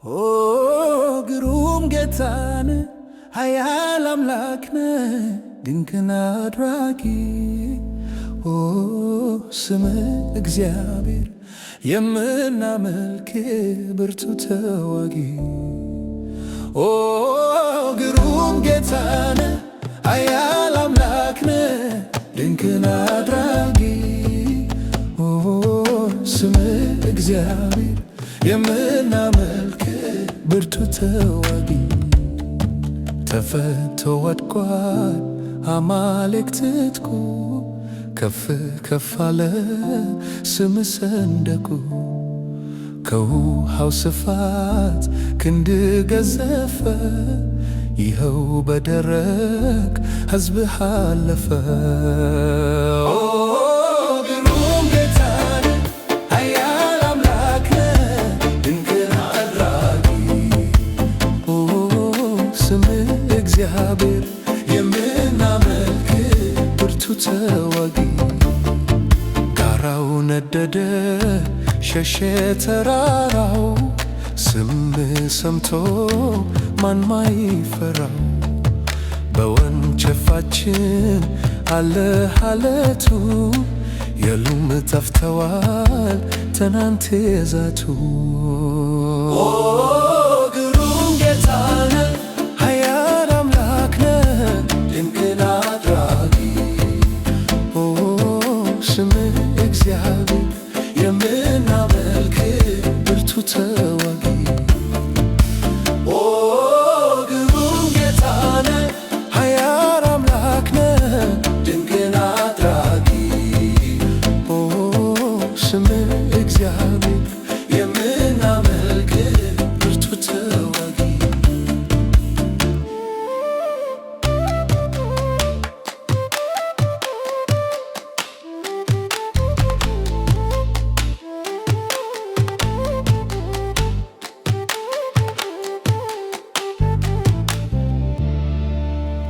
ኦ ግሩም ጌታነ ኃያል አምላክነ ድንቅን አድራጊ ኦ ስምህ እግዚአብሔር የምናመልክ ብርቱ ተዋጊ ኦ ግሩም ጌታነ ኃያል አምላክነ ድንቅን አድራጊ ኦ ስምህ እግዚአብሔር የምናመልክ ብርቱ ተዋጊ ተፈቶ ወድቋል አማልክት ትጥቁ ከፍ ከፍ አለ ስምህ ሰንደቁ ከውሃው ስፋት ክንድ ገዘፈ ይኸው በደረቅ ሕዝብህ አለፈ እግዚአብሔር የምናመልክ ብርቱ ተዋጊ ጋራው ነደደ ሸሸ ተራራው ስምህ ሰምቶ ማን ማይፈራው በወንጭፋችን አለ አለቱ የሉም ጠፍተዋል ትናንት የዛቱ ግሩም ጌታነ ስምህ እግዚአብሔር የምናመልክ ብርቱ ተዋጊ ኦ ግሩም ጌታነ ኃያል አምላክነ ድንቅን አድራጊ ኦ ስምህ እግዚአብሔር የምናመልክ ብርቱ ተዋጊ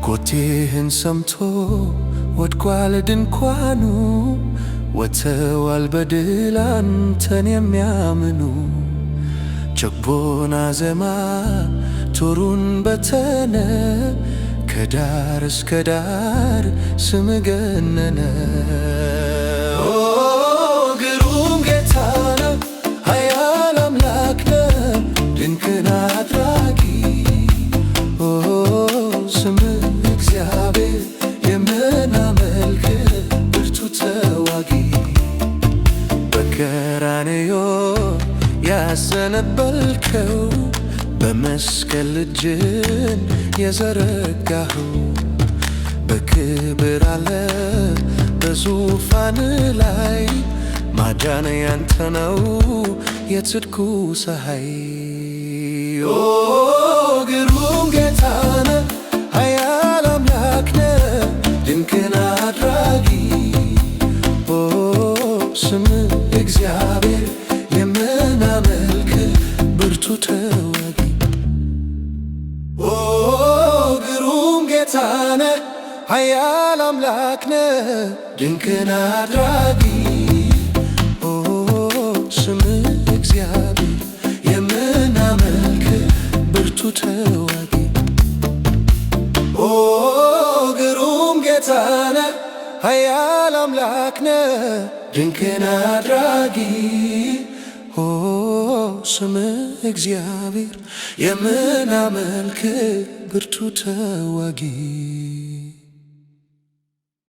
ኮቴህን ሰምቶ ወድቋል ድንኳኑ ወጥተዋል በድል አንተን የሚያምኑ ችቦን አዜማ ጦሩን በተነ ከዳር እስከ ዳር ስምህ ገነነ ግሩም ጌታነ ኃያል አምላክነ ድንቅን አድራጊ ስምህ እግዚአብሔር የምናመልክ ብርቱ ተዋጊ በቀራንዮ ያዘነበልከው በመስቀል እጅን የዘረጋኸው በክብር አለ በዙፋን ላይ ማዳን ያንተ ነው የጽድቁ ፀሐይ ግሩም ጌታነ ኃያል አምላክነ ድንቅን አድራጊ ኦ ስምህ እግዚአብሔር የምናመልክ ብርቱ ተዋጊ ኦ ግሩም ጌታነ ኃያል አምላክነ ድንቅን አድራጊ ኦ ስምህ እግዚአብሔር የምናመልክ ብርቱ ተዋጊ ኦ ግሩም ጌታነ ኃያል አምላክነ ድንቅን አድራጊ ኦ ስምህ እግዚአብሔር የምናመልክ ብርቱ ተዋጊ